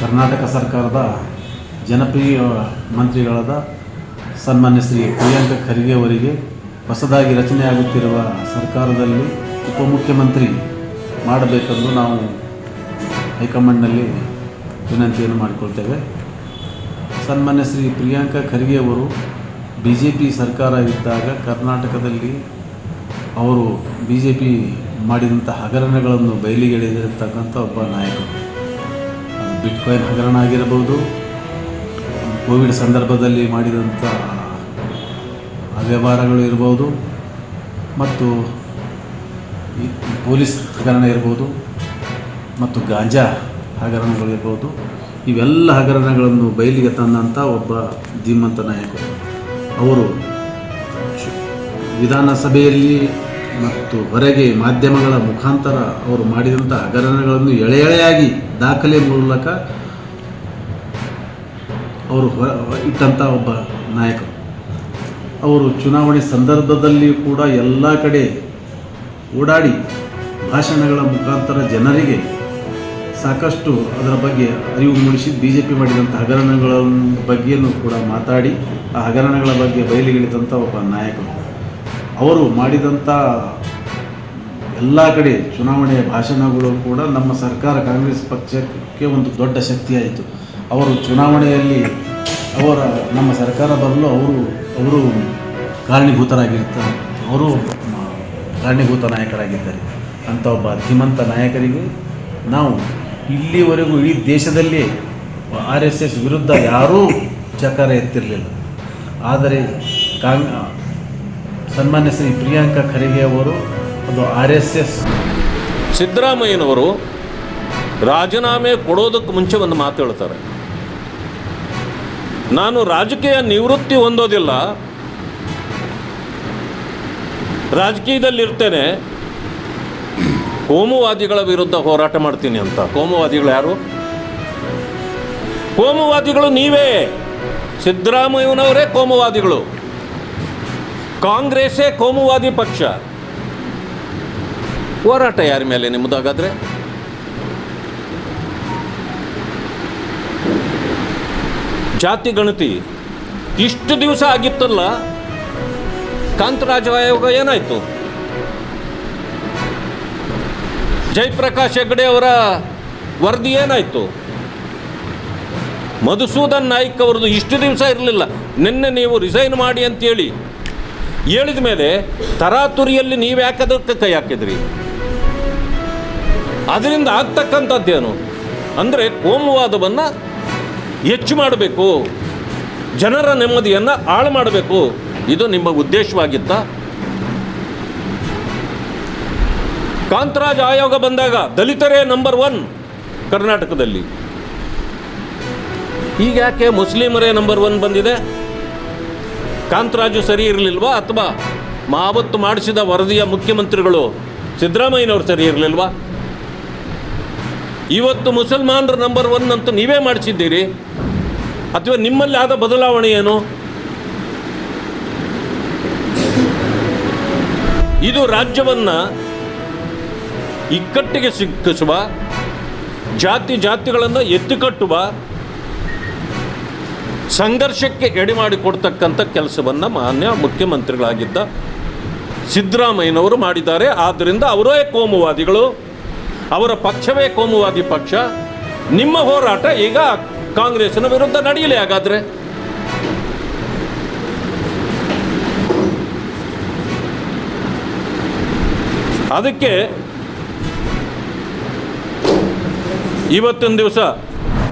ಕರ್ನಾಟಕ ಸರ್ಕಾರದ ಜನಪ್ರಿಯ ಮಂತ್ರಿಗಳಾದ ಸನ್ಮಾನ್ಯ ಶ್ರೀ ಪ್ರಿಯಾಂಕ ಖರ್ಗೆ ಅವರಿಗೆ ಹೊಸದಾಗಿ ರಚನೆಯಾಗುತ್ತಿರುವ ಸರ್ಕಾರದಲ್ಲಿ ಉಪಮುಖ್ಯಮಂತ್ರಿ ಮಾಡಬೇಕೆಂದು ನಾವು ಹೈಕಮಾಂಡ್ನಲ್ಲಿ ವಿನಂತಿಯನ್ನು ಮಾಡಿಕೊಳ್ತೇವೆ. ಸನ್ಮಾನ್ಯ ಶ್ರೀ ಪ್ರಿಯಾಂಕ ಖರ್ಗೆ ಅವರು BJP ಸರ್ಕಾರ ಇದ್ದಾಗ ಕರ್ನಾಟಕದಲ್ಲಿ ಅವರು BJP ಮಾಡಿದಂಥ ಹಗರಣಗಳನ್ನು ಬಯಲಿಗೆಳೆದಿರತಕ್ಕಂಥ ಒಬ್ಬ ನಾಯಕರು. ಬಿಟ್ಕಾಯಿನ್ ಹಗರಣ ಆಗಿರಬಹುದು, ಕೋವಿಡ್ ಸಂದರ್ಭದಲ್ಲಿ ಮಾಡಿದಂಥ ಅವ್ಯವಹಾರಗಳು ಇರ್ಬೋದು, ಮತ್ತು ಪೊಲೀಸ್ ಹಗರಣ ಇರ್ಬೋದು, ಮತ್ತು ಗಾಂಜಾ ಹಗರಣಗಳಿರ್ಬೋದು. ಇವೆಲ್ಲ ಹಗರಣಗಳನ್ನು ಬಯಲಿಗೆ ತಂದಂಥ ಒಬ್ಬ ಧೀಮಂತ ನಾಯಕರು. ಅವರು ವಿಧಾನಸಭೆಯಲ್ಲಿ ಮತ್ತು ಹೊರಗೆ ಮಾಧ್ಯಮಗಳ ಮುಖಾಂತರ ಅವರು ಮಾಡಿದಂಥ ಹಗರಣಗಳನ್ನು ಎಳೆಯಾಗಿ ದಾಖಲೆ ಮೂಲಕ ಅವರು ಇಟ್ಟಂಥ ಒಬ್ಬ ನಾಯಕರು. ಅವರು ಚುನಾವಣೆ ಸಂದರ್ಭದಲ್ಲಿ ಕೂಡ ಎಲ್ಲ ಕಡೆ ಓಡಾಡಿ ಭಾಷಣಗಳ ಮುಖಾಂತರ ಜನರಿಗೆ ಸಾಕಷ್ಟು ಅದರ ಬಗ್ಗೆ ಅರಿವು ಮೂಡಿಸಿ BJP ಮಾಡಿದಂಥ ಹಗರಣಗಳ ಬಗ್ಗೆಯೂ ಕೂಡ ಮಾತಾಡಿ ಆ ಹಗರಣಗಳ ಬಗ್ಗೆ ಬಯಲಿಗೆಳೆದಂಥ ಒಬ್ಬ ನಾಯಕರು. ಅವರು ಮಾಡಿದಂಥ ಎಲ್ಲ ಕಡೆ ಚುನಾವಣೆಯ ಭಾಷಣಗಳು ಕೂಡ ನಮ್ಮ ಸರ್ಕಾರ ಕಾಂಗ್ರೆಸ್ ಪಕ್ಷಕ್ಕೆ ಒಂದು ದೊಡ್ಡ ಶಕ್ತಿಯಾಯಿತು. ಅವರು ಚುನಾವಣೆಯಲ್ಲಿ ನಮ್ಮ ಸರ್ಕಾರ ಬರಲು ಅವರು ಕಾರಣೀಭೂತರಾಗಿರ್ತಾರೆ. ಅವರು ಕಾರಣೀಭೂತ ನಾಯಕರಾಗಿದ್ದಾರೆ. ಅಂಥ ಒಬ್ಬ ಧೀಮಂತ ನಾಯಕರಿಗೆ ನಾವು ಇಲ್ಲಿವರೆಗೂ ಇಡೀ ದೇಶದಲ್ಲಿ RSS ವಿರುದ್ಧ ಯಾರೂ ಚಕಾರ ಎತ್ತಿರಲಿಲ್ಲ. ಆದರೆ ಸನ್ಮಾನ್ಯ ಶ್ರೀ ಪ್ರಿಯಾಂಕ ಖರ್ಗೆ ಅವರು ಅದು RSS. ಸಿದ್ದರಾಮಯ್ಯನವರು ರಾಜೀನಾಮೆ ಕೊಡೋದಕ್ಕೆ ಮುಂಚೆ ಒಂದು ಮಾತು ಹೇಳ್ತಾರೆ, ನಾನು ರಾಜಕೀಯ ನಿವೃತ್ತಿ ಹೊಂದೋದಿಲ್ಲ, ರಾಜಕೀಯದಲ್ಲಿರ್ತೇನೆ, ಕೋಮುವಾದಿಗಳ ವಿರುದ್ಧ ಹೋರಾಟ ಮಾಡ್ತೀನಿ ಅಂತ. ಕೋಮುವಾದಿಗಳು ಯಾರು? ಕೋಮುವಾದಿಗಳು ನೀವೇ. ಸಿದ್ದರಾಮಯ್ಯನವರೇ ಕೋಮುವಾದಿಗಳು. ಕಾಂಗ್ರೆಸ್ಸೇ ಕೋಮುವಾದಿ ಪಕ್ಷ. ಹೋರಾಟ ಯಾರ ಮೇಲೆ ನಿಮ್ಮದಾಗಾದ್ರೆ? ಜಾತಿ ಗಣತಿ ಇಷ್ಟು ದಿವಸ ಆಗಿತ್ತಲ್ಲ, ಕಾಂತರಾಜ ಆಯೋಗ ಏನಾಯಿತು? ಜಯಪ್ರಕಾಶ್ ಹೆಗಡೆ ಅವರ ವರದಿ ಏನಾಯಿತು? ಮಧುಸೂದನ್ ನಾಯ್ಕ್ ಅವ್ರದ್ದು ಇಷ್ಟು ದಿವಸ ಇರಲಿಲ್ಲ. ನಿನ್ನೆ ನೀವು ರಿಸೈನ್ ಮಾಡಿ ಅಂತೇಳಿ ಹೇಳಿದ ಮೇಲೆ ತರಾತುರಿಯಲ್ಲಿ ನೀವು ಯಾಕದಕ್ಕೆ ಕೈ ಹಾಕಿದ್ರಿ? ಅದರಿಂದ ಆಗ್ತಕ್ಕಂಥದ್ದೇನು ಅಂದರೆ ಕೋಮುವಾದವನ್ನು ಹೆಚ್ಚು ಮಾಡಬೇಕು, ಜನರ ನೆಮ್ಮದಿಯನ್ನು ಹಾಳು ಮಾಡಬೇಕು. ಇದು ನಿಮ್ಮ ಉದ್ದೇಶವಾಗಿತ್ತ? ಕಾಂತರಾಜ್ ಆಯೋಗ ಬಂದಾಗ ದಲಿತರೇ ನಂಬರ್ 1 ಕರ್ನಾಟಕದಲ್ಲಿ. ಈಗ ಯಾಕೆ ಮುಸ್ಲಿಮರೇ ನಂಬರ್ 1 ಬಂದಿದೆ? ಕಾಂತರಾಜು ಸರಿ ಇರಲಿಲ್ವಾ? ಅಥವಾ ಆವತ್ತು ಮಾಡಿಸಿದ ವರದಿಯ ಮುಖ್ಯಮಂತ್ರಿಗಳು ಸಿದ್ದರಾಮಯ್ಯನವರು ಸರಿ ಇರಲಿಲ್ವಾ? ಇವತ್ತು ಮುಸಲ್ಮಾನರು ನಂಬರ್ 1 ಅಂತ ನೀವೇ ಮಾಡಿಸಿದ್ದೀರಿ. ಅಥವಾ ನಿಮ್ಮಲ್ಲಿ ಆದ ಬದಲಾವಣೆ ಏನು? ಇದು ರಾಜ್ಯವನ್ನು ಇಕ್ಕಟ್ಟಿಗೆ ಸಿಕ್ಕಿಸುವ, ಜಾತಿಗಳನ್ನು ಎತ್ತಿಕಟ್ಟುವ, ಸಂಘರ್ಷಕ್ಕೆ ಎಡೆಮಾಡಿಕೊಡ್ತಕ್ಕಂಥ ಕೆಲಸವನ್ನು ಮಾನ್ಯ ಮುಖ್ಯಮಂತ್ರಿಗಳಾಗಿದ್ದ ಸಿದ್ದರಾಮಯ್ಯನವರು ಮಾಡಿದ್ದಾರೆ. ಆದ್ದರಿಂದ ಅವರೇ ಕೋಮುವಾದಿಗಳು, ಅವರ ಪಕ್ಷವೇ ಕೋಮುವಾದಿ ಪಕ್ಷ. ನಿಮ್ಮ ಹೋರಾಟ ಈಗ ಕಾಂಗ್ರೆಸ್ನ ವಿರುದ್ಧ ನಡೆಯಲಿ. ಹಾಗಾದರೆ ಅದಕ್ಕೆ ಇವತ್ತಿನ ದಿವಸ